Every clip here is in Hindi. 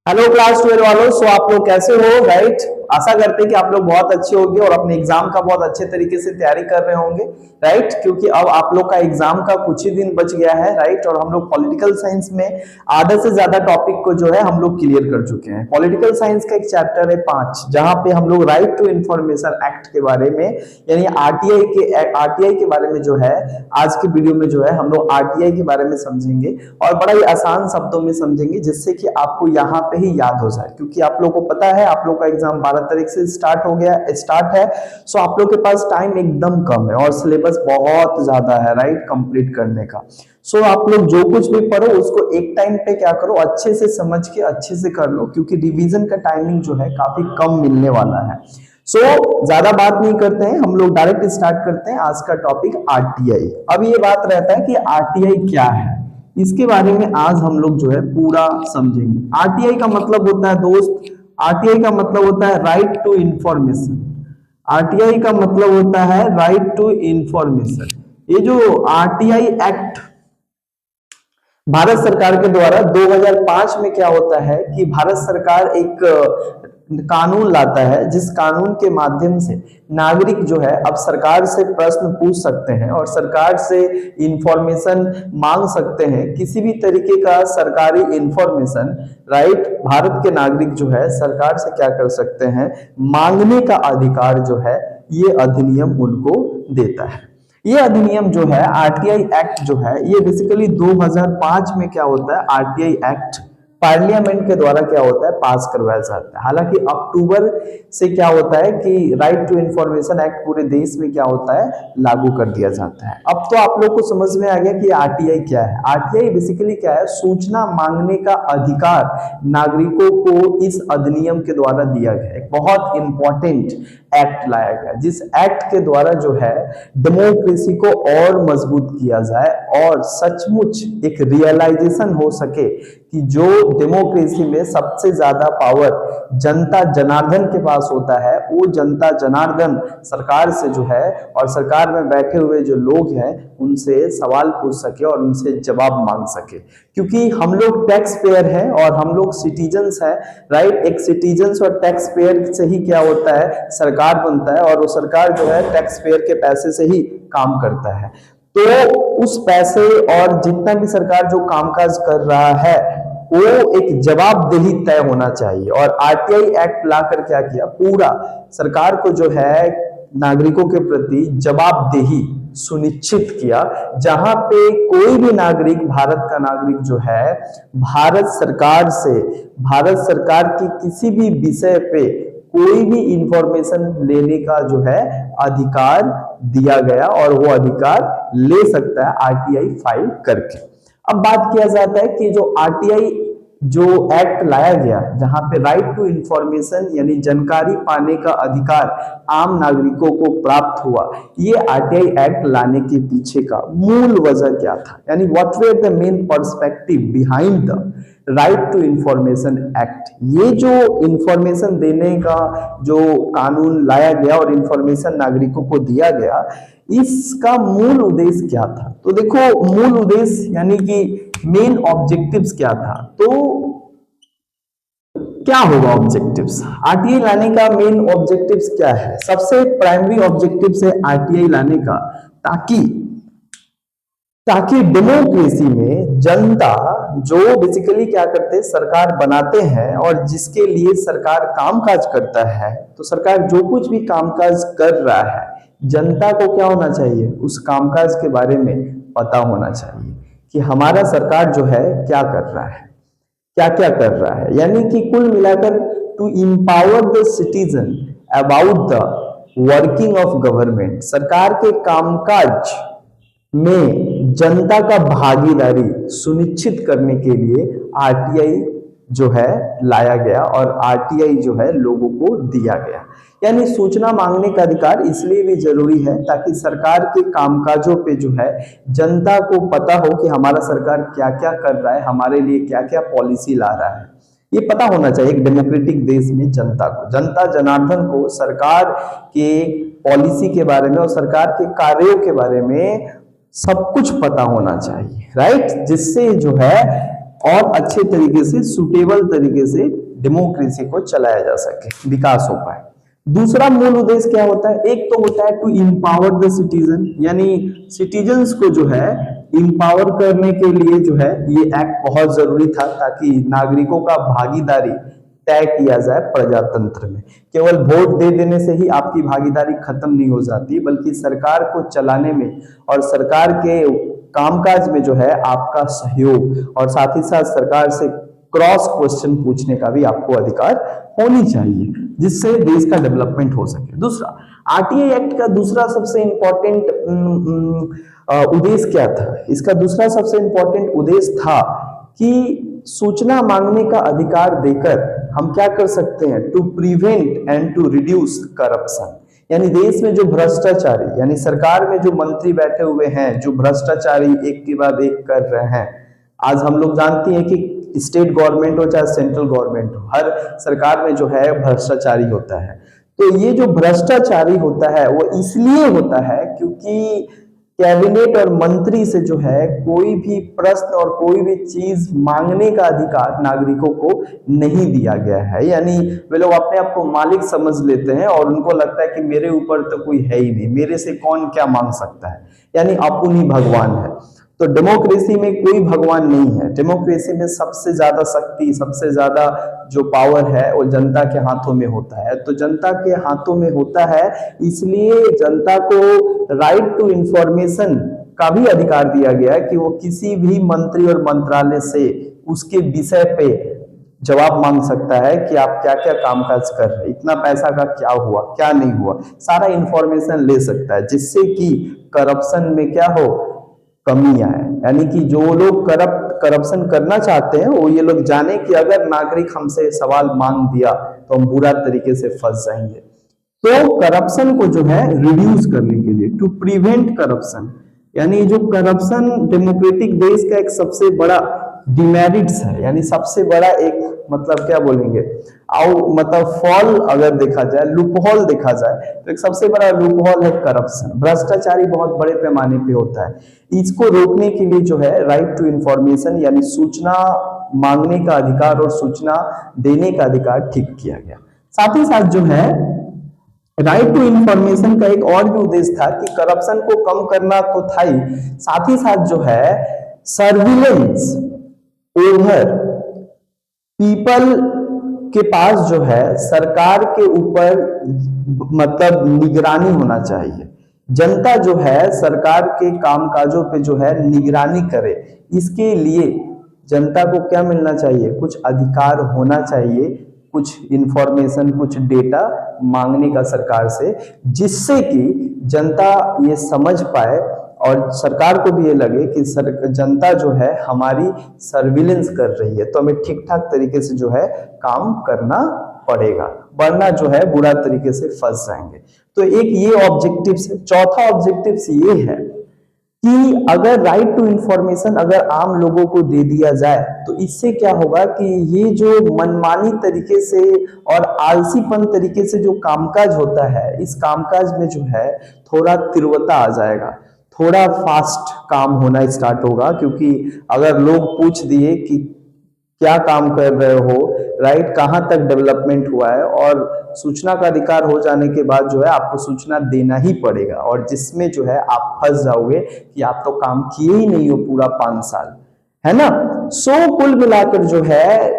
हेलो क्लास 12 वालों। सो आप लोग कैसे हो? राइट, आशा करते हैं कि आप लोग बहुत अच्छे होंगे और अपने एग्जाम का बहुत अच्छे तरीके से तैयारी कर रहे होंगे। राइट, क्योंकि अब आप लोग का एग्जाम का कुछ ही दिन बच गया है। राइट, और हम लोग पॉलिटिकल साइंस में आधे से ज्यादा टॉपिक को जो है हम लोग क्लियर कर चुके हैं। पॉलिटिकल साइंस का एक चैप्टर है 5, जहां पे हम लोग राइट टू इंफॉर्मेशन एक्ट के बारे में यानी आरटीआई के बारे में जो है आज की वीडियो में जो है हम लोग आरटीआई के बारे में समझेंगे और बड़ा ही आसान शब्दों में समझेंगे, जिससे कि आपको यहाँ पे ही याद हो जाए। क्योंकि आप लोगों को पता है आप लोग का एग्जाम 12 तारीख से स्टार्ट है। सो आप लोग के पास टाइम एकदम कम है और सिलेबस बहुत ज्यादा है, राइट, कंप्लीट करने का। सो आप लोग जो कुछ भी पढ़ो उसको एक टाइम पे क्या करो, अच्छे से समझ के अच्छे से कर लो, क्योंकि रिवीजन का टाइमिंग जो है काफी कम मिलने वाला है। सो ज्यादा बात नहीं करते हैं, हम लोग डायरेक्ट स्टार्ट करते हैं आज का टॉपिक आरटीआई। अब ये बात रहता है कि आरटीआई क्या है, इसके बारे में आज हम लोग जो है पूरा समझेंगे। आरटीआई का मतलब होता है दोस्त, आरटीआई का मतलब होता है राइट टू इंफॉर्मेशन। आरटीआई का मतलब होता है राइट टू इंफॉर्मेशन। ये जो आरटीआई एक्ट भारत सरकार के द्वारा 2005 में क्या होता है कि भारत सरकार एक कानून लाता है, जिस कानून के माध्यम से नागरिक जो है अब सरकार से प्रश्न पूछ सकते हैं और सरकार से इंफॉर्मेशन मांग सकते हैं। किसी भी तरीके का सरकारी इंफॉर्मेशन, राइट, भारत के नागरिक जो है सरकार से क्या कर सकते हैं, मांगने का अधिकार जो है ये अधिनियम उनको देता है। ये अधिनियम जो है आरटीआई एक्ट जो है ये बेसिकली 2005 में क्या होता है, आरटीआई एक्ट पार्लियामेंट के द्वारा क्या होता है, पास करवाया जाता है। हालांकि अक्टूबर से क्या होता है कि राइट टू इंफॉर्मेशन एक्ट पूरे देश में क्या होता है, लागू कर दिया जाता है। अब तो आप लोग को समझ में आ गया कि आरटीआई क्या है। आरटीआई बेसिकली क्या है, सूचना मांगने का अधिकार नागरिकों को इस अधिनियम के द्वारा दिया गया। एक बहुत इंपॉर्टेंट एक्ट लाया गया, जिस एक्ट के द्वारा जो है डेमोक्रेसी को और मजबूत किया जाए और सचमुच एक रियलाइजेशन हो सके कि जो डेमोक्रेसी में सबसे ज्यादा पावर जनता जनार्दन के पास होता है, वो जनता जनार्दन सरकार से जो है और सरकार में बैठे हुए जो लोग हैं उनसे सवाल पूछ सके और उनसे जवाब मांग सके। क्योंकि हम लोग टैक्स पेयर हैं और हम लोग सिटीजन्स हैं, राइट। एक सिटीजन्स और टैक्स पेयर से ही क्या होता है, सरकार बनता है और वो सरकार जो है टैक्स पेयर के पैसे से ही काम करता है। तो उस पैसे और जितना भी सरकार जो कामकाज कर रहा है वो एक जवाबदेही तय होना चाहिए। और आरटीआई एक्ट लाकर क्या किया, पूरा सरकार को जो है नागरिकों के प्रति जवाबदेही सुनिश्चित किया। जहां पे कोई भी नागरिक, भारत का नागरिक जो है भारत सरकार की किसी भी विषय पे कोई भी इंफॉर्मेशन लेने का जो है अधिकार दिया गया और वो अधिकार ले सकता है आरटीआई फाइल करके। अब बात किया जाता है कि जो आरटीआई जो एक्ट लाया गया, जहां पे राइट टू इंफॉर्मेशन यानी जानकारी पाने का अधिकार आम नागरिकों को प्राप्त हुआ, ये आरटीआई एक्ट लाने के पीछे का मूल वजह क्या था, यानी what were the main perspective behind the right to information act. ये जो इंफॉर्मेशन देने का जो कानून लाया गया और इंफॉर्मेशन नागरिकों को दिया गया, इसका मूल उद्देश्य क्या था। तो देखो, मूल उद्देश्य यानी कि मेन ऑब्जेक्टिव्स क्या था। तो क्या होगा ऑब्जेक्टिव्स, आरटीआई लाने का मेन ऑब्जेक्टिव्स क्या है। सबसे प्राइमरी ऑब्जेक्टिव्स है आरटीआई लाने का ताकि डेमोक्रेसी में जनता जो बेसिकली क्या करते हैं, सरकार बनाते हैं और जिसके लिए सरकार कामकाज करता है, तो सरकार जो कुछ भी कामकाज कर रहा है जनता को क्या होना चाहिए, उस कामकाज के बारे में पता होना चाहिए कि हमारा सरकार जो है क्या कर रहा है, क्या क्या कर रहा है। यानी कि कुल मिलाकर to empower the citizen about the working of government, सरकार के कामकाज में जनता का भागीदारी सुनिश्चित करने के लिए आरटीआई जो है लाया गया और आरटीआई जो है लोगों को दिया गया। यानी सूचना मांगने का अधिकार इसलिए भी जरूरी है ताकि सरकार के कामकाजों पे जो है जनता को पता हो कि हमारा सरकार क्या क्या कर रहा है, हमारे लिए क्या क्या पॉलिसी ला रहा है। ये पता होना चाहिए एक डेमोक्रेटिक देश में जनता को, जनता जनार्दन को सरकार के पॉलिसी के बारे में और सरकार के कार्यों के बारे में सब कुछ पता होना चाहिए, राइट। जिससे जो है और अच्छे तरीके से, सुटेबल तरीके से डेमोक्रेसी को चलाया जा सके, विकास हो पाए। दूसरा मूल उद्देश्य क्या होता है? एक तो होता है टू इम्पावर द सिटीजन, यानी सिटीजन्स को जो है इम्पावर करने के लिए जो है ये एक्ट बहुत जरूरी था, ताकि नागरिकों का भागीदारी तय किया जाए प्रजातंत्र में। केवल वोट दे देने से ही आपकी भागीदारी खत्म नहीं हो जाती, बल्कि सरकार को चलाने में और सरकार के कामकाज में जो है आपका सहयोग, और साथ ही साथ सरकार से क्रॉस क्वेश्चन पूछने का भी आपको अधिकार होनी चाहिए, जिससे देश का डेवलपमेंट हो सके। दूसरा, आरटीआई एक्ट का दूसरा सबसे इंपॉर्टेंट उद्देश्य क्या था? इसका दूसरा सबसे इंपॉर्टेंट उद्देश्य था कि सूचना मांगने का अधिकार देकर हम क्या कर सकते हैं? To prevent and to reduce corruption, यानी देश में जो भ्रष्टाचारी, यानी सरकार में जो मंत्री बैठे हुए हैं, जो भ्रष्टाचारी एक के बाद एक कर रहे हैं। आज हम लोग जानते हैं कि स्टेट गवर्नमेंट हो चाहे सेंट्रल गवर्नमेंट हो, हर सरकार में जो है भ्रष्टाचारी होता है। तो ये जो भ्रष्टाचारी होता है वो इसलिए होता है क्योंकि कैबिनेट और मंत्री से जो है कोई भी प्रश्न और कोई भी चीज मांगने का अधिकार नागरिकों को नहीं दिया गया है। यानी वे लोग अपने आप को मालिक समझ लेते हैं और उनको लगता है कि मेरे ऊपर तो कोई है ही नहीं, मेरे से कौन क्या मांग सकता है, यानी अपन ही भगवान है। तो डेमोक्रेसी में कोई भगवान नहीं है। डेमोक्रेसी में सबसे ज्यादा शक्ति, सबसे ज्यादा जो पावर है वो जनता के हाथों में होता है। तो जनता के हाथों में होता है, इसलिए जनता को राइट टू इंफॉर्मेशन का भी अधिकार दिया गया है कि वो किसी भी मंत्री और मंत्रालय से उसके विषय पे जवाब मांग सकता है कि आप क्या क्या कामकाज कर रहे हैं, इतना पैसा का क्या हुआ, क्या नहीं हुआ, सारा इंफॉर्मेशन ले सकता है, जिससे कि करप्शन में क्या हो, कमी आए। यानी कि जो लोग करप्शन करना चाहते हैं वो ये लोग जाने कि अगर नागरिक हमसे सवाल मांग दिया तो हम बुरा तरीके से फंस जाएंगे। तो करप्शन को जो है रिड्यूस करने के लिए, टू प्रिवेंट करप्शन, यानी जो करप्शन डेमोक्रेटिक देश का एक सबसे बड़ा डिमेरिट्स है, यानी सबसे बड़ा एक मतलब क्या बोलेंगे मतलब फॉल अगर देखा जाए, लूपहोल देखा जाए, तो एक सबसे बड़ा लूपहोल है करप्शन। भ्रष्टाचारी बहुत बड़े पैमाने पे होता है। इसको रोकने के लिए जो है राइट टू इंफॉर्मेशन, यानी सूचना मांगने का अधिकार और सूचना देने का अधिकार ठीक किया गया। साथ ही साथ जो है राइट टू इंफॉर्मेशन का एक और भी उद्देश्य था कि करप्शन को कम करना तो था ही, साथ ही साथ जो है सर्विलेंस ओवर पीपल के पास जो है सरकार के ऊपर मतलब निगरानी होना चाहिए। जनता जो है सरकार के कामकाजों पे जो है निगरानी करे, इसके लिए जनता को क्या मिलना चाहिए? कुछ अधिकार होना चाहिए, कुछ इंफॉर्मेशन, कुछ डेटा मांगने का सरकार से, जिससे कि जनता ये समझ पाए और सरकार को भी ये लगे कि जनता जो है हमारी सर्विलेंस कर रही है, तो हमें ठीक ठाक तरीके से जो है काम करना पड़ेगा, वरना जो है बुरा तरीके से फंस जाएंगे। तो एक ये ऑब्जेक्टिव्स है। चौथा ऑब्जेक्टिव्स ये है कि अगर राइट टू इंफॉर्मेशन अगर आम लोगों को दे दिया जाए तो इससे क्या होगा कि ये जो मनमानी तरीके से और आलसीपन तरीके से जो कामकाज होता है, इस कामकाज में जो है थोड़ा तीव्रता आ जाएगा, थोड़ा फास्ट काम होना स्टार्ट होगा। क्योंकि अगर लोग पूछ दिए कि क्या काम कर रहे हो, राइट, कहाँ तक डेवलपमेंट हुआ है, और सूचना का अधिकार हो जाने के बाद जो है आपको सूचना देना ही पड़ेगा, और जिसमें जो है आप फंस जाओगे कि आप तो काम किए ही नहीं हो पूरा 5 साल, है ना। सो कुल मिलाकर जो है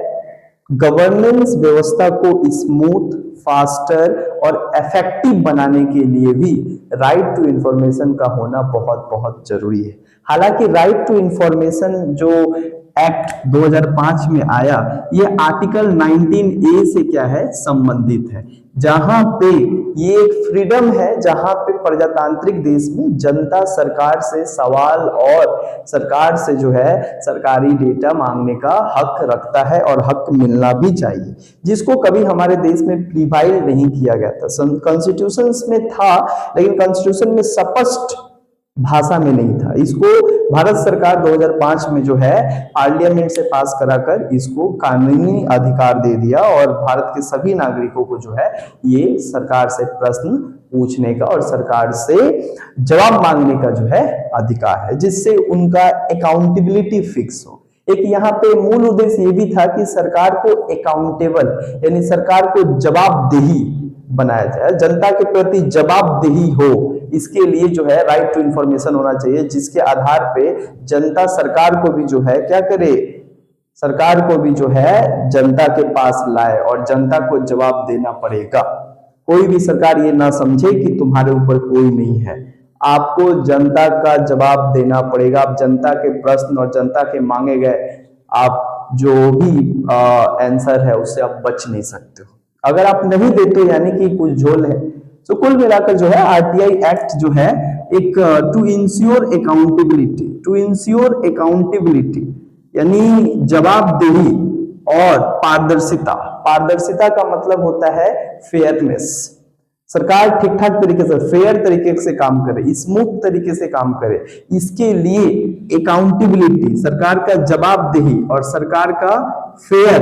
गवर्नेंस व्यवस्था को स्मूथ, फास्टर और इफेक्टिव बनाने के लिए भी राइट टू इंफॉर्मेशन का होना बहुत बहुत जरूरी है। हालांकि राइट टू इंफॉर्मेशन जो एक्ट 2005 में आया, ये आर्टिकल 19A से क्या है संबंधित है, जहां पे ये एक फ्रीडम है, जहां पे प्रजातांत्रिक देश में जनता सरकार से सवाल और सरकार से जो है सरकारी डेटा मांगने का हक रखता है, और हक मिलना भी चाहिए, जिसको कभी हमारे देश में प्रिवाइल नहीं किया गया था। कॉन्स्टिट्यूशन में था, लेकिन कॉन्स्टिट्यूशन में स्पष्ट भाषा में नहीं था। इसको भारत सरकार 2005 में जो है पार्लियामेंट से पास कराकर इसको कानूनी अधिकार दे दिया, और भारत के सभी नागरिकों को जो है ये सरकार से प्रश्न पूछने का और सरकार से जवाब मांगने का जो है अधिकार है, जिससे उनका अकाउंटेबिलिटी फिक्स हो। एक यहाँ पे मूल उद्देश्य ये भी था कि सरकार को अकाउंटेबल यानी सरकार को जवाबदेही बनाया जाए, जनता के प्रति जवाबदेही हो, इसके लिए जो है राइट टू इंफॉर्मेशन होना चाहिए, जिसके आधार पे जनता सरकार को भी जो है क्या करे, सरकार को भी जो है जनता के पास लाए और जनता को जवाब देना पड़ेगा। कोई भी सरकार ये ना समझे कि तुम्हारे ऊपर कोई नहीं है, आपको जनता का जवाब देना पड़ेगा। आप जनता के प्रश्न और जनता के मांगे गए आप जो भी आंसर है उससे आप बच नहीं सकते हो। अगर आप नहीं देते यानी कि कुछ झोल है। तो कुल मिलाकर जो है आरटीआई एक्ट जो है एक टू इंश्योर अकाउंटेबिलिटी यानी जवाबदेही और पारदर्शिता। पारदर्शिता का मतलब होता है फेयरनेस, सरकार ठीक ठाक तरीके से फेयर तरीके से काम करे, स्मूथ तरीके से काम करे, इसके लिए अकाउंटेबिलिटी सरकार का जवाबदेही और सरकार का फेयर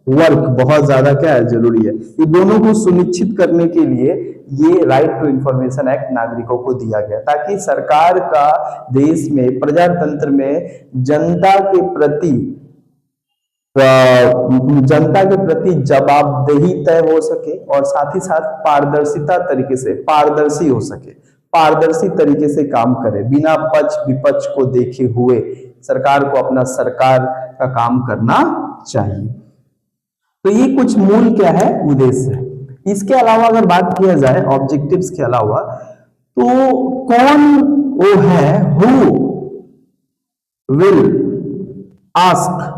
वर्क बहुत ज्यादा क्या है जरूरी है। ये दोनों को सुनिश्चित करने के लिए ये राइट टू इंफॉर्मेशन एक्ट नागरिकों को दिया गया, ताकि सरकार का देश में प्रजातंत्र में जनता के प्रति जवाबदेही तय हो सके और साथ ही साथ पारदर्शिता तरीके से पारदर्शी हो सके, पारदर्शी तरीके से काम करे, बिना पक्ष विपक्ष को देखे हुए सरकार को अपना सरकार का काम करना चाहिए। तो ये कुछ मूल क्या है उद्देश्य है। इसके अलावा अगर बात किया जाए ऑब्जेक्टिव्स के अलावा, तो कौन वो है who will ask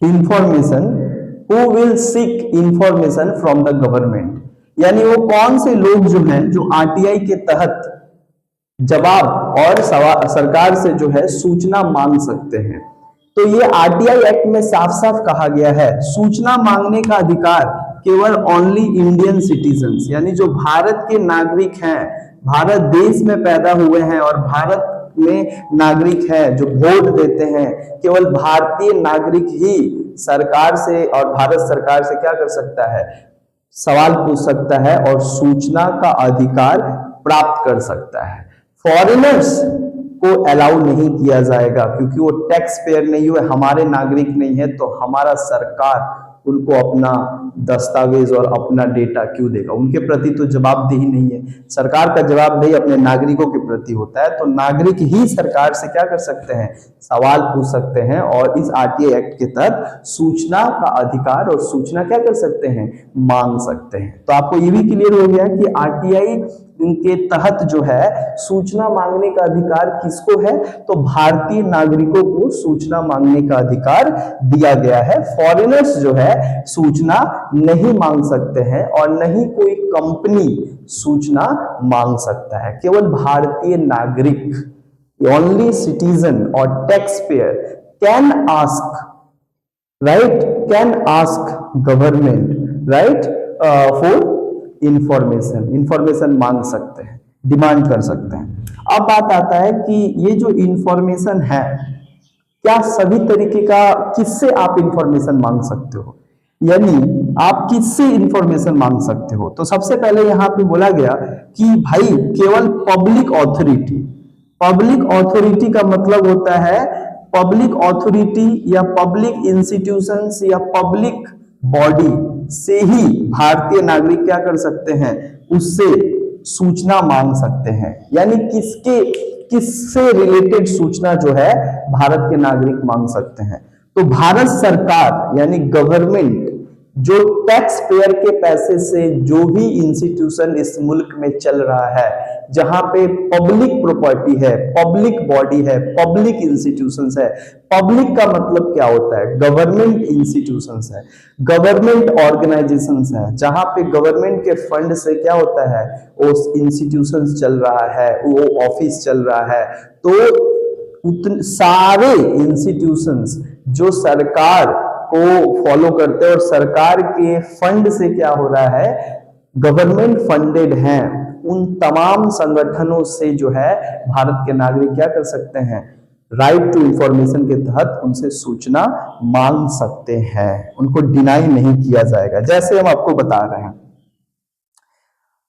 information, who will seek information from the government, यानी वो कौन से लोग जो हैं जो आरटीआई के तहत जवाब और सरकार से जो है सूचना मांग सकते हैं। तो ये आरटीआई एक्ट में साफ साफ कहा गया है सूचना मांगने का अधिकार केवल ओनली इंडियन सिटीजन्स, यानी जो भारत के नागरिक हैं, भारत देश में पैदा हुए हैं और भारत में नागरिक हैं, जो वोट देते हैं, केवल भारतीय नागरिक ही सरकार से और भारत सरकार से क्या कर सकता है, सवाल पूछ सकता है और सूचना का अधिकार प्राप्त कर सकता है। फॉरेनर्स को अलाउ नहीं किया जाएगा, क्योंकि वो टैक्स पेयर नहीं हुए, हमारे नागरिक नहीं है, तो हमारा सरकार उनको अपना दस्तावेज और अपना डेटा क्यों देगा, उनके प्रति तो जवाबदेही नहीं है। सरकार का जवाबदेही अपने नागरिकों के प्रति होता है, तो नागरिक ही सरकार से क्या कर सकते हैं, सवाल पूछ सकते हैं और इस आरटीआई एक्ट के तहत सूचना का अधिकार और सूचना क्या कर सकते हैं, मांग सकते हैं। तो आपको ये भी क्लियर हो गया कि आरटीआई इनके तहत जो है सूचना मांगने का अधिकार किसको है, तो भारतीय नागरिकों को सूचना मांगने का अधिकार दिया गया है। फॉरेनर्स जो है सूचना नहीं मांग सकते हैं और नहीं कोई कंपनी सूचना मांग सकता है, केवल भारतीय नागरिक ओनली सिटीजन और tax payer can ask, right, can ask government right for information मांग सकते हैं, डिमांड कर सकते हैं। अब बात आता है कि ये जो इंफॉर्मेशन है, क्या सभी तरीके का, किससे आप इंफॉर्मेशन मांग सकते हो, यानी आप किससे इंफॉर्मेशन मांग सकते हो। तो सबसे पहले यहाँ पे बोला गया कि भाई केवल पब्लिक अथॉरिटी, पब्लिक अथॉरिटी का मतलब होता है पब्लिक अथॉरिटी या पब्लिक इंस्टीट्यूशंस या पब्लिक बॉडी से ही भारतीय नागरिक क्या कर सकते हैं, उससे सूचना मांग सकते हैं। यानी किससे रिलेटेड सूचना जो है भारत के नागरिक मांग सकते हैं। तो भारत सरकार यानी गवर्नमेंट जो टैक्स पेयर के पैसे से जो भी इंस्टीट्यूशन इस मुल्क में चल रहा है, जहां पे पब्लिक प्रॉपर्टी है, पब्लिक बॉडी है, पब्लिक इंस्टीट्यूशंस है। पब्लिक का मतलब क्या होता है, गवर्नमेंट इंस्टीट्यूशंस है, गवर्नमेंट ऑर्गेनाइजेशंस है, जहां पे गवर्नमेंट के फंड से क्या होता है, वो इंस्टीट्यूशंस चल रहा है, वो ऑफिस चल रहा है। तो उतने सारे इंस्टीट्यूशंस जो सरकार को फॉलो करते हैं और सरकार के फंड से क्या हो रहा है, गवर्नमेंट फंडेड हैं, उन तमाम संगठनों से जो है भारत के नागरिक क्या कर सकते हैं, राइट टू इंफॉर्मेशन के तहत उनसे सूचना मांग सकते हैं, उनको डिनाई नहीं किया जाएगा। जैसे हम आपको बता रहे हैं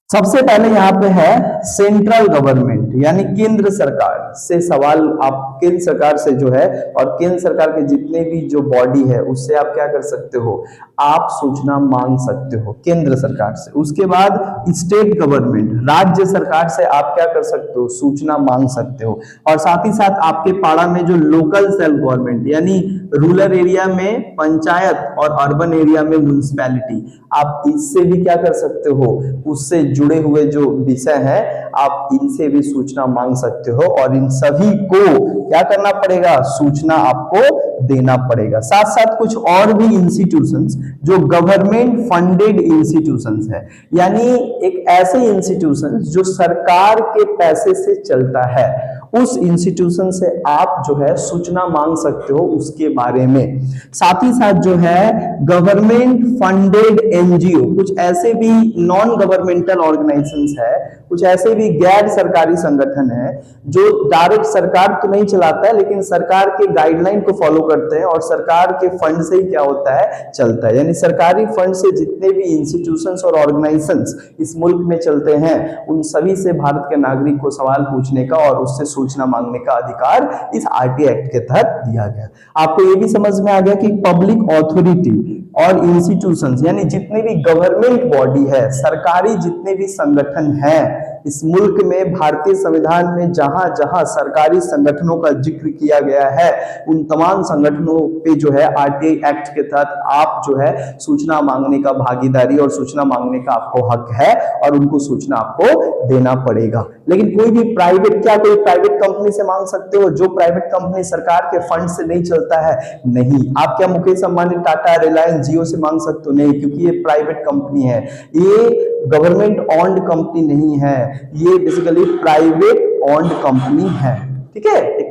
सबसे पहले यहाँ पे है सेंट्रल गवर्नमेंट यानी केंद्र सरकार से सवाल आप केंद्र सरकार से जो है, और केंद्र सरकार के जितने भी जो बॉडी है उससे आप क्या कर सकते हो, आप सूचना मांग सकते हो केंद्र सरकार से। उसके बाद स्टेट गवर्नमेंट राज्य सरकार से आप क्या कर सकते हो, सूचना मांग सकते हो। और साथ ही साथ आपके पाड़ा में जो लोकल सेल्फ गवर्नमेंट यानी रूरल एरिया में पंचायत और अर्बन एरिया में म्युनिसिपैलिटी, आप इससे भी क्या कर सकते हो, उससे जुड़े हुए जो विषय है आप इनसे भी सूचना मांग सकते हो। और इन सभी को क्या करना पड़ेगा, सूचना आपको देना पड़ेगा। साथ साथ कुछ और भी इंस्टीट्यूशंस जो गवर्नमेंट फंडेड इंस्टीट्यूशंस है, यानी एक ऐसे इंस्टीट्यूशंस जो सरकार के पैसे से चलता है, उस इंस्टीट्यूशन से आप जो है सूचना मांग सकते हो उसके बारे में। साथ ही साथ जो है गवर्नमेंट फंडेड एनजीओ, कुछ ऐसे भी नॉन गवर्नमेंटल ऑर्गेनाइजेशंस है, कुछ ऐसे भी गैर सरकारी संगठन है जो डायरेक्ट सरकार तो नहीं चलाता है लेकिन सरकार के गाइडलाइन को फॉलो करते हैं और सरकार के फंड से ही क्या होता है, चलता है। यानी सरकारी फंड से जितने भी इंस्टीट्यूशंस और ऑर्गेनाइजेशंस इस मुल्क में चलते हैं उन सभी से भारत के नागरिक को सवाल पूछने का और उससे सूचना मांगने का अधिकार इस आरटीआई एक्ट के तहत दिया गया। आपको ये भी समझ में आ गया कि पब्लिक ऑथोरिटी और इंस्टीट्यूशंस यानी जितने भी गवर्नमेंट बॉडी है, सरकारी जितने भी संगठन हैं इस मुल्क में, भारतीय संविधान में जहां जहां सरकारी संगठनों का जिक्र किया गया है उन तमाम संगठनों पे जो है आरटीआई एक्ट के तहत आप जो है सूचना मांगने का भागीदारी और सूचना मांगने का आपको हक है और उनको सूचना आपको देना पड़ेगा। लेकिन कोई भी प्राइवेट, क्या कोई प्राइवेट कंपनी से मांग सकते हो? जो प्राइवेट कंपनी सरकार के फंड से नहीं चलता है, नहीं। आप क्या मुकेश अंबानी, टाटा, रिलायंस, जियो से मांग सकते हो? नहीं, क्योंकि ये प्राइवेट कंपनी है, ये गवर्नमेंट ऑन्ड कंपनी नहीं है, ये बेसिकली प्राइवेट ऑन्ड कंपनी है। ठीक है,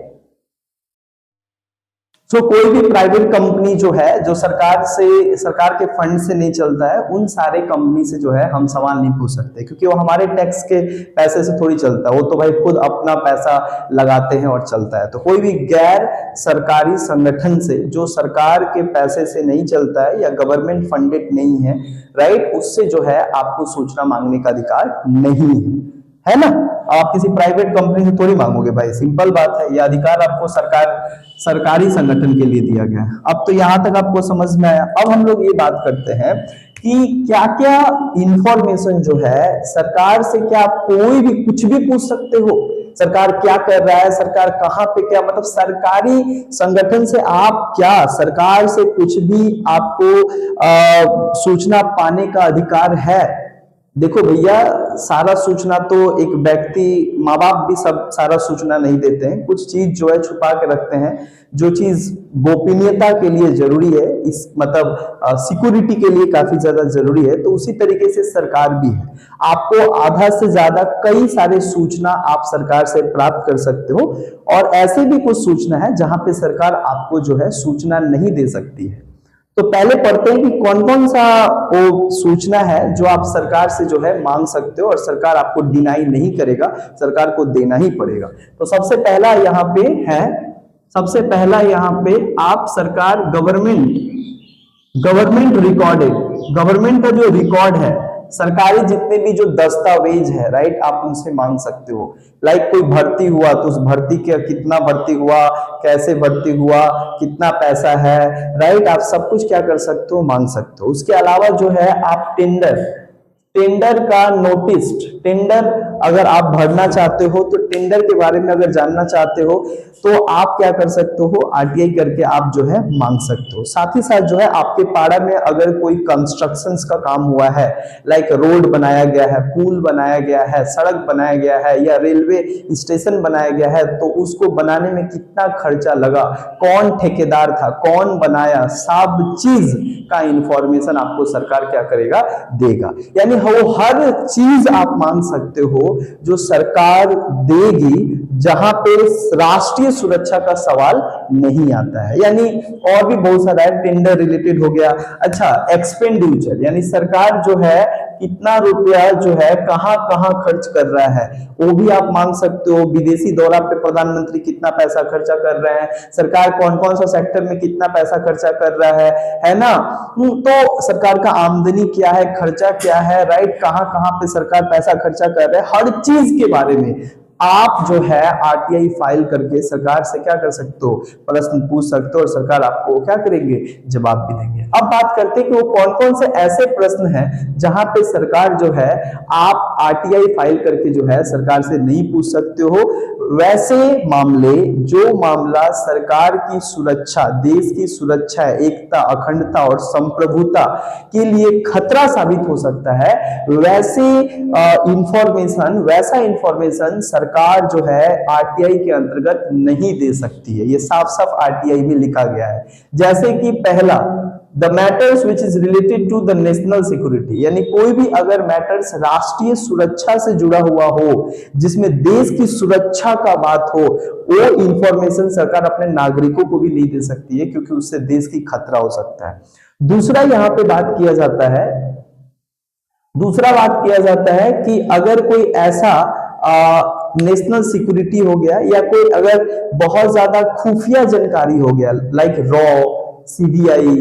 तो कोई भी प्राइवेट कंपनी जो है जो सरकार के फंड से नहीं चलता है, उन सारे कंपनी से जो है हम सवाल नहीं पूछ सकते क्योंकि वो हमारे टैक्स के पैसे से थोड़ी चलता है, वो तो भाई खुद अपना पैसा लगाते हैं और चलता है। तो कोई भी गैर सरकारी संगठन से जो सरकार के पैसे से नहीं चलता है या गवर्नमेंट फंडेड नहीं है, राइट, उससे जो है आपको सूचना मांगने का अधिकार नहीं है ना। आप किसी प्राइवेट कंपनी से थोड़ी मांगोगे भाई, सिंपल बात है। यह अधिकार आपको सरकारी संगठन के लिए दिया गया है। अब तो यहां तक आपको समझ में आया। अब हम लोग ये बात करते हैं कि क्या क्या इंफॉर्मेशन जो है सरकार से, क्या आप कोई भी कुछ भी पूछ सकते हो, सरकार क्या कर रहा है, सरकार कहां पे क्या, मतलब सरकारी संगठन से आप क्या, सरकार से कुछ भी आपको सूचना पाने का अधिकार है। देखो भैया, सारा सूचना तो एक व्यक्ति, माँ बाप भी सब सारा सूचना नहीं देते हैं, कुछ चीज जो है छुपा के रखते हैं, जो चीज गोपनीयता के लिए जरूरी है, इस मतलब सिक्योरिटी के लिए काफी ज्यादा जरूरी है, तो उसी तरीके से सरकार भी है। आपको आधा से ज्यादा कई सारे सूचना आप सरकार से प्राप्त कर सकते हो और ऐसे भी कुछ सूचना है जहां पे सरकार आपको जो है सूचना नहीं दे सकती है। तो पहले पढ़ते हैं कि कौन कौन सा वो सूचना है जो आप सरकार से जो है मांग सकते हो और सरकार आपको डिनाई नहीं करेगा, सरकार को देना ही पड़ेगा। तो सबसे पहला यहाँ पे आप सरकार गवर्नमेंट रिकॉर्डेड, गवर्नमेंट का जो रिकॉर्ड है, सरकारी जितने भी जो दस्तावेज है, राइट, आप उनसे मांग सकते हो। लाइक कोई भर्ती हुआ तो उस भर्ती के कितना भर्ती हुआ, कैसे भर्ती हुआ, कितना पैसा है, राइट, आप सब कुछ क्या कर सकते हो, मांग सकते हो। उसके अलावा जो है आप टेंडर का नोटिस, टेंडर अगर आप भरना चाहते हो तो टेंडर के बारे में अगर जानना चाहते हो तो आप क्या कर सकते हो, आरटीआई करके आप जो है मांग सकते हो। साथ ही साथ जो है आपके पाड़ा में अगर कोई कंस्ट्रक्शंस का काम हुआ है, लाइक रोड बनाया गया है, पुल बनाया गया है, सड़क बनाया गया है या रेलवे स्टेशन बनाया गया है, तो उसको बनाने में कितना खर्चा लगा, कौन ठेकेदार था, कौन बनाया, सब चीज का इंफॉर्मेशन आपको सरकार क्या करेगा, देगा। यानी वो हर चीज आप मांग सकते हो जो सरकार देगी जहां पे राष्ट्रीय सुरक्षा का सवाल नहीं आता है। यानी और भी बहुत सारा है, टेंडर रिलेटेड हो गया। अच्छा, एक्सपेंडिचर, यानी सरकार जो है कितना रुपया जो है कहां कहां खर्च कर रहा है, वो भी आप मांग सकते हो। विदेशी दौरा पे प्रधानमंत्री कितना पैसा खर्चा कर रहे हैं, सरकार कौन कौन सा सेक्टर में कितना पैसा खर्चा कर रहा है ना। तो सरकार का आमदनी क्या है, खर्चा क्या है, राइट, कहां कहां पे सरकार पैसा खर्चा कर रहा है, हर चीज के बारे में आप जो है आरटीआई फाइल करके सरकार से क्या कर सकते हो, प्रश्न पूछ सकते हो और सरकार आपको क्या करेंगे, जवाब भी देंगे। अब बात करते हैं कि वो कौन कौन से ऐसे प्रश्न हैं जहां पे सरकार जो है आप आरटीआई फाइल करके जो है सरकार से नहीं पूछ सकते हो। वैसे मामले, जो मामला सरकार की सुरक्षा, देश की सुरक्षा, एकता, अखंडता और संप्रभुता के लिए खतरा साबित हो सकता है, वैसा इंफॉर्मेशन सरकार जो है आरटीआई के अंतर्गत नहीं दे सकती है। ये साफ साफ आरटीआई में लिखा गया है। जैसे कि पहला, the matters which is related to the national security, यानी कोई भी अगर मैटर्स राष्ट्रीय सुरक्षा से जुड़ा हुआ हो, जिसमें देश की सुरक्षा का बात हो, वो इंफॉर्मेशन सरकार अपने नागरिकों को भी नहीं दे सकती है, क्योंकि उससे देश की खतरा हो सकता है। दूसरा यहां पे बात किया जाता है कि अगर कोई ऐसा नेशनल सिक्योरिटी हो गया या कोई अगर बहुत ज्यादा खुफिया जानकारी हो गया, लाइक रॉ, सीबीआई,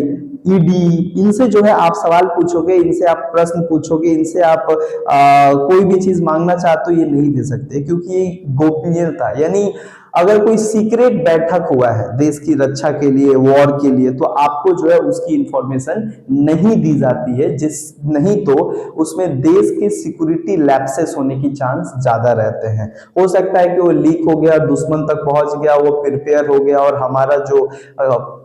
ईडी, इनसे जो है आप सवाल पूछोगे, इनसे आप प्रश्न पूछोगे, इनसे आप कोई भी चीज मांगना चाहते हो, ये नहीं दे सकते, क्योंकि ये गोपनीयता, यानी अगर कोई सीक्रेट बैठक हुआ है देश की रक्षा के लिए, वॉर के लिए, तो आपको जो है उसकी इंफॉर्मेशन नहीं दी जाती है, नहीं तो उसमें देश के सिक्योरिटी लैप्सेस होने की चांस ज्यादा रहते हैं। हो सकता है कि वो लीक हो गया, दुश्मन तक पहुंच गया, वो प्रिपेयर हो गया और हमारा जो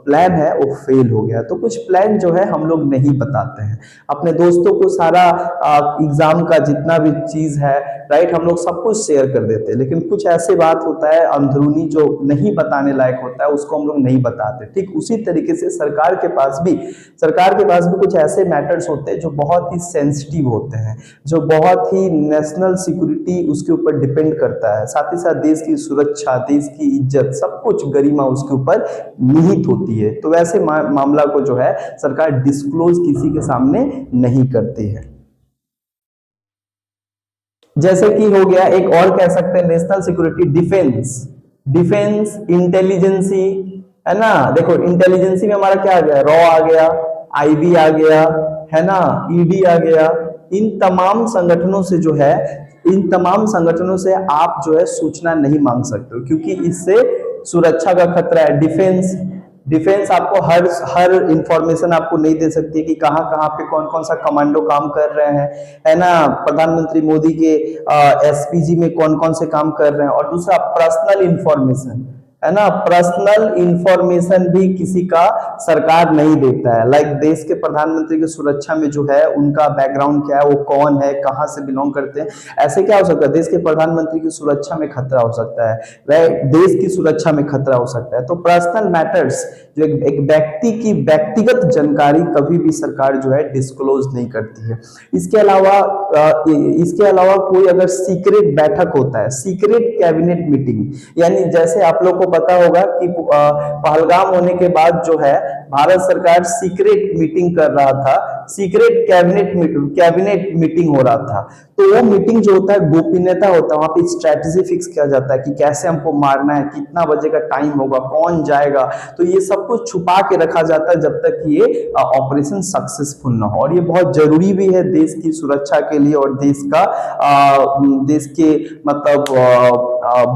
प्लान है वो फेल हो गया। तो कुछ प्लान जो है हम लोग नहीं बताते हैं अपने दोस्तों को, सारा एग्जाम का जितना भी चीज है, राइट, हम लोग सब कुछ शेयर कर देते हैं, लेकिन कुछ ऐसे बात होता है अंदरूनी जो नहीं बताने लायक होता है, उसको हम लोग नहीं बताते। ठीक उसी तरीके से सरकार के पास भी कुछ ऐसे मैटर्स होते हैं जो बहुत ही सेंसिटिव होते हैं, जो बहुत ही नेशनल सिक्योरिटी उसके ऊपर डिपेंड करता है, साथ ही साथ देश की सुरक्षा, देश की इज्जत, सब कुछ गरिमा उसके ऊपर निहित होती है। तो वैसे मामला को जो है सरकार डिस्क्लोज किसी के सामने नहीं करती है। जैसे कि हो गया, एक और कह सकते हैं नेशनल सिक्योरिटी, डिफेंस इंटेलिजेंसी, है ना। देखो इंटेलिजेंसी में हमारा क्या आ गया, रॉ आ गया, आईबी आ गया, है ना, ईडी आ गया। इन तमाम संगठनों से आप जो है सूचना नहीं मांग सकते हो, क्योंकि इससे सुरक्षा का खतरा है। डिफेंस आपको हर इंफॉर्मेशन आपको नहीं दे सकती है कि कहां कहां पे कौन कौन सा कमांडो काम कर रहे हैं, है ना, प्रधानमंत्री मोदी के एसपीजी में कौन कौन से काम कर रहे हैं। और दूसरा पर्सनल इंफॉर्मेशन, है ना, पर्सनल इंफॉर्मेशन भी किसी का सरकार नहीं देता है। लाइक देश के प्रधानमंत्री की सुरक्षा में जो है उनका बैकग्राउंड क्या है, वो कौन है, कहां से बिलोंग करते हैं, ऐसे क्या हो सकता है, देश के प्रधानमंत्री की सुरक्षा में खतरा हो सकता है, वह देश की सुरक्षा में खतरा हो सकता है। तो पर्सनल मैटर्स, जो एक व्यक्ति की व्यक्तिगत जानकारी कभी भी सरकार जो है डिस्क्लोज नहीं करती है। इसके अलावा कोई अगर सीक्रेट बैठक होता है, सीक्रेट कैबिनेट मीटिंग, यानी जैसे आप लोग को पता होगा कि पहलगाम होने के बाद जो है भारत सरकार सीक्रेट मीटिंग कर रहा था, सीक्रेट कैबिनेट मीटिंग हो रहा था। तो वो मीटिंग जो होता है गोपनीयता होता है, वहां पे स्ट्रेटेजी फिक्स किया जाता है कि कैसे हमको मारना है, कितना बजे का टाइम होगा, कौन जाएगा। तो ये सब कुछ छुपा के रखा जाता है जब तक ये ऑपरेशन सक्सेसफुल ना हो। और ये बहुत जरूरी भी है देश की सुरक्षा के लिए और देश के मतलब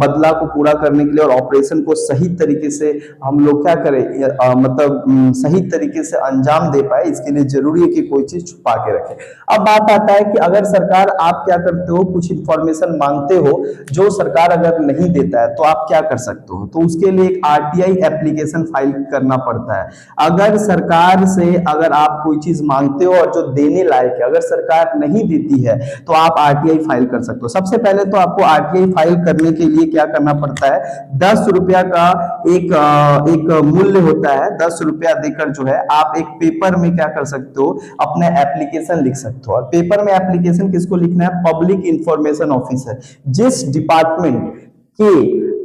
बदला को पूरा करने के लिए, और ऑपरेशन को सही तरीके से हम लोग क्या करें, सही तरीके से अंजाम दे पाए, इसके लिए जरूरी है कि कोई चीज छुपा के रखे। अब बात आता है कि अगर सरकार, आप क्या करते हो, कुछ इंफॉर्मेशन मांगते हो जो सरकार अगर नहीं देता है, तो आप क्या कर सकते हो, तो उसके लिए एक आरटीआई एप्लीकेशन फाइल करना पड़ता है। अगर सरकार से अगर आप कोई चीज मांगते हो और जो देने लायक है, अगर सरकार नहीं देती है, तो आप आरटीआई फाइल कर सकते हो। सबसे पहले तो आपको आरटीआई फाइल करने के लिए क्या करना पड़ता है, 10 रुपया का एक मूल्य होता है। 10 रुपया देकर जो है आप एक पेपर में क्या कर सकते हो, अपने एप्लीकेशन लिख सकते हो। और पेपर में एप्लीकेशन किसको लिखना है, पब्लिक इंफॉर्मेशन ऑफिसर, जिस डिपार्टमेंट के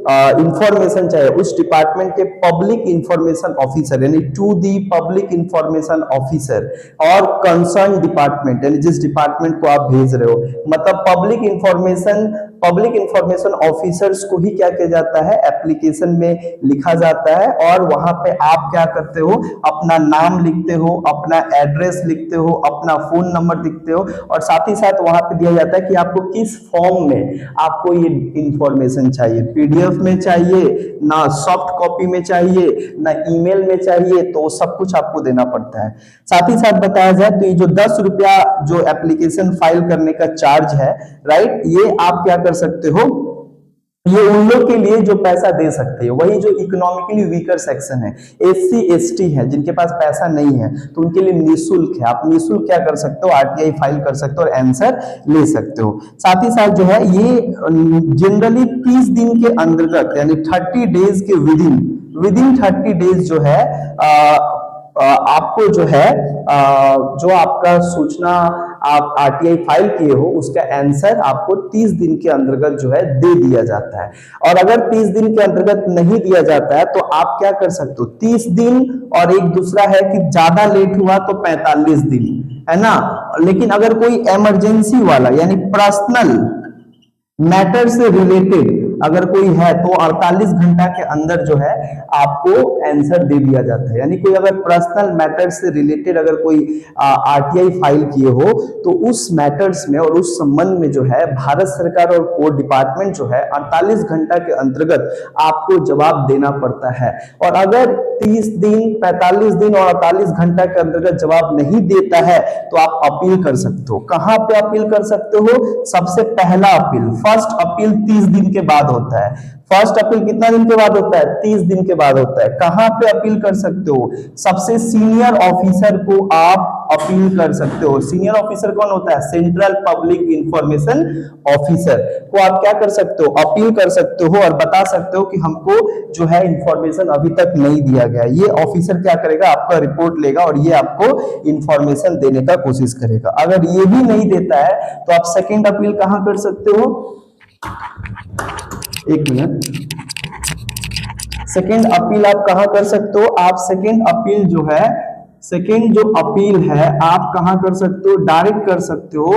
इंफॉर्मेशन चाहिए उस डिपार्टमेंट के पब्लिक इंफॉर्मेशन ऑफिसर यानी to the public information officer और कंसर्न डिपार्टमेंट यानी जिस डिपार्टमेंट को आप भेज रहे हो, मतलब पब्लिक इंफॉर्मेशन ऑफिसर्स को ही क्या किया जाता है, एप्लीकेशन में लिखा जाता है और वहां पे आप क्या करते हो, अपना नाम लिखते हो, अपना एड्रेस लिखते हो, अपना फोन नंबर लिखते हो और साथ ही साथ वहां पे दिया जाता है कि आपको किस फॉर्म में आपको ये इंफॉर्मेशन चाहिए, पीडीएफ में चाहिए ना, सॉफ्ट कॉपी में चाहिए ना, ईमेल में चाहिए, तो सब कुछ आपको देना पड़ता है। साथ ही साथ बताया जाए तो ये जो 10 रुपया जो एप्लीकेशन फाइल करने का चार्ज है, राइट, ये आप क्या कर सकते हो, ये उन लोग के लिए जो पैसा दे सकते हैं, वही जो इकोनॉमिकली वीकर सेक्शन है, एससी एसटी है, जिनके पास पैसा नहीं है, तो उनके लिए निःशुल्क है। आप निःशुल्क क्या कर सकते हो, आरटीआई फाइल कर सकते हो और आंसर ले सकते हो। साथ ही साथ जो है ये जनरली 30 दिन के अंतर्गत यानी 30 डेज के विदिन 30 डेज जो है आपको जो है जो आपका सूचना आप आरटीआई फाइल किए हो उसका आंसर आपको 30 दिन के अंतर्गत जो है दे दिया जाता है। और अगर 30 दिन के अंतर्गत नहीं दिया जाता है तो आप क्या कर सकते हो, 30 दिन और एक दूसरा है कि ज्यादा लेट हुआ तो 45 दिन, है ना। लेकिन अगर कोई इमरजेंसी वाला यानी पर्सनल मैटर से रिलेटेड अगर कोई है तो 48 घंटा के अंदर जो है आपको आंसर दे दिया जाता है। यानी कोई अगर पर्सनल मैटर से रिलेटेड अगर कोई आरटीआई फाइल किए हो तो उस मैटर्स में और उस संबंध में जो है भारत सरकार और कोर्ट डिपार्टमेंट जो है 48 घंटा के अंतर्गत आपको जवाब देना पड़ता है। और अगर 30 दिन, 45 दिन और 48 घंटा के अंतर्गत जवाब नहीं देता है तो आप अपील कर सकते हो। कहां पे अपील कर सकते हो, सबसे पहला अपील, फर्स्ट अपील 30 दिन के बाद होता है। फर्स्ट अपील कितना दिन के बाद होता है, 30 दिन के बाद होता है। कहां पे अपील कर सकते हो, सबसे सीनियर ऑफिसर को आप अपील कर सकते हो। सीनियर ऑफिसर कौन होता है, सेंट्रल पब्लिक इंफॉर्मेशन ऑफिसर को आप क्या कर सकते हो, अपील कर सकते हो और बता सकते हो कि हमको जो है इंफॉर्मेशन अभी तक नहीं दिया गया। ये ऑफिसर क्या करेगा, आपका रिपोर्ट लेगा और ये आपको इंफॉर्मेशन देने का कोशिश करेगा। अगर ये भी नहीं देता है तो आप सेकेंड अपील कहां कर सकते हो, एक मिनट, सेकेंड अपील आप कहां कर सकते हो, आप सेकेंड अपील जो है, सेकेंड जो अपील है आप कहां कर सकते हो, डायरेक्ट कर सकते हो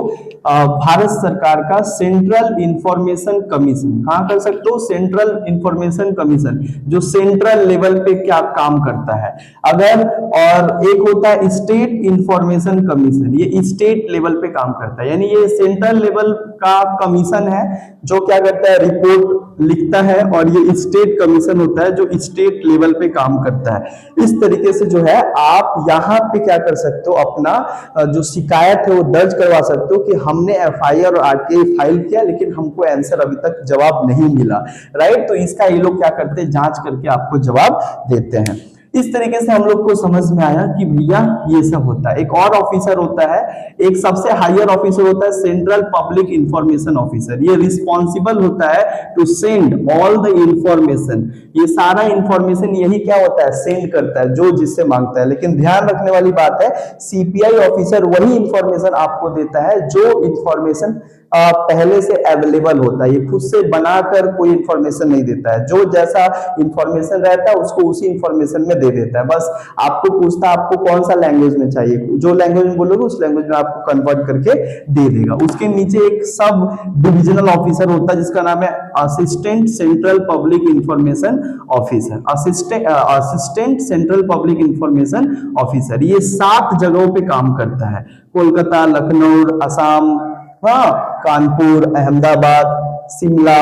भारत सरकार का सेंट्रल इंफॉर्मेशन कमीशन। कहां कर सकते हो, सेंट्रल इंफॉर्मेशन कमीशन, जो सेंट्रल लेवल पे क्या काम करता है। अगर और एक होता है स्टेट इंफॉर्मेशन कमीशन, ये स्टेट लेवल पे काम करता है। यानी ये सेंट्रल लेवल का कमीशन है जो क्या करता है, रिपोर्ट लिखता है, और ये स्टेट कमीशन होता है जो स्टेट लेवल पे काम करता है। इस तरीके से जो है आप यहाँ पे क्या कर सकते हो, अपना जो शिकायत है वो दर्ज करवा सकते हो कि हमने एफआईआर और आरटीआई फाइल किया लेकिन हमको आंसर अभी तक जवाब नहीं मिला, राइट। तो इसका ये लोग क्या करते हैं, जांच करके आपको जवाब देते हैं। इस तरीके से हम लोग को समझ में आया कि भैया ये सब होता है। एक और ऑफिसर होता है, एक सबसे हायर ऑफिसर होता है सेंट्रल पब्लिक इंफॉर्मेशन ऑफिसर। ये रिस्पॉन्सिबल होता है to send all the information, ये सारा इंफॉर्मेशन यही क्या होता है, सेंड करता है जो जिससे मांगता है। लेकिन ध्यान रखने वाली बात है, सीपीआई ऑफिसर वही इंफॉर्मेशन आपको देता है जो इंफॉर्मेशन पहले से अवेलेबल होता है। ये खुद से बनाकर कोई इंफॉर्मेशन नहीं देता है, जो जैसा इंफॉर्मेशन रहता है उसको उसी इंफॉर्मेशन में दे देता है। बस आपको पूछता है आपको कौन सा लैंग्वेज में चाहिए, जो लैंग्वेज में बोलोगे उस लैंग्वेज में आपको कन्वर्ट करके दे देगा। उसके नीचे एक सब डिविजनल ऑफिसर होता है जिसका नाम है assistant central public information officer. Assistant central public information officer ये 7 जगहों पे काम करता है, कोलकाता, लखनऊ, असम, हाँ, कानपुर, अहमदाबाद, शिमला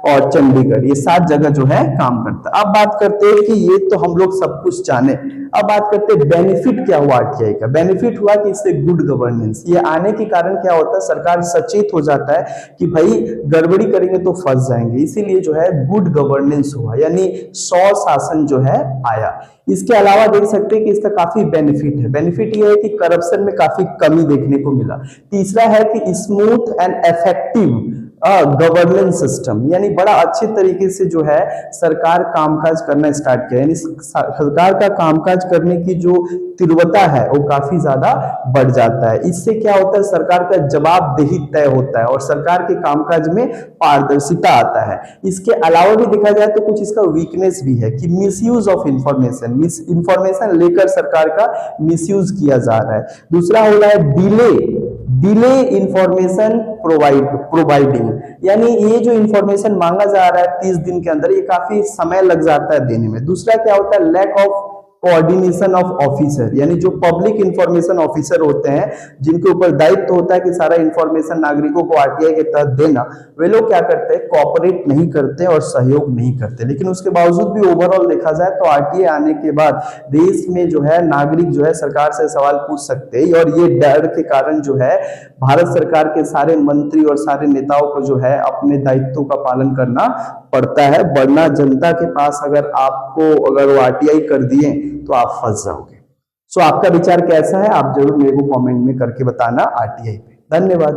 और चंडीगढ़, ये 7 जगह जो है काम करता है। अब बात करते हैं कि ये तो हम लोग सब कुछ जाने, अब बात करते हैं बेनिफिट क्या हुआ आरटीआई का। बेनिफिट हुआ कि इससे गुड गवर्नेंस, ये आने के कारण क्या होता है, सरकार सचेत हो जाता है कि भाई गड़बड़ी करेंगे तो फंस जाएंगे, इसीलिए जो है गुड गवर्नेंस हुआ, यानी शासन जो है आया। इसके अलावा देख सकते हैं कि इसका काफी बेनिफिट है। बेनिफिट ये है कि करप्शन में काफी कमी देखने को मिला। तीसरा है कि smooth and effective governance system, यानी बड़ा अच्छे तरीके से जो है सरकार कामकाज करना स्टार्ट किया, यानी सरकार का कामकाज करने की जो तीव्रता है वो काफी ज्यादा बढ़ जाता है। इससे क्या होता है, सरकार का जवाबदेही तय होता है और सरकार के कामकाज में पारदर्शिता आता है। इसके अलावा भी देखा जाए तो कुछ इसका वीकनेस भी है कि misuse of information, miss information लेकर सरकार का मिसयूज किया जा रहा है। दूसरा हो रहा है डिले इंफॉर्मेशन प्रोवाइडिंग, यानी ये जो इंफॉर्मेशन मांगा जा रहा है 30 दिन के अंदर, ये काफी समय लग जाता है देने में। दूसरा क्या होता है, lack of coordination of officer, यानी जो पब्लिक इंफॉर्मेशन ऑफिसर होते हैं जिनके ऊपर दायित्व होता है कि सारा इंफॉर्मेशन नागरिकों को आरटीआई के तहत देना, वे लोग क्या करते हैं, कोऑपरेट नहीं करते और सहयोग नहीं करते। लेकिन उसके बावजूद भी ओवरऑल देखा जाए तो आरटीआई आने के बाद देश में जो है नागरिक जो है सरकार से सवाल पूछ सकते हैं, और ये डर के कारण जो है भारत सरकार के सारे मंत्री और सारे नेताओं को जो है अपने दायित्वों का पालन करना पड़ता है, वरना जनता के पास अगर वो आरटीआई कर दिए तो आप फंस जाओगे। सो आपका विचार कैसा है, आप जरूर मेरे को कमेंट में करके बताना आरटीआई पे। धन्यवाद।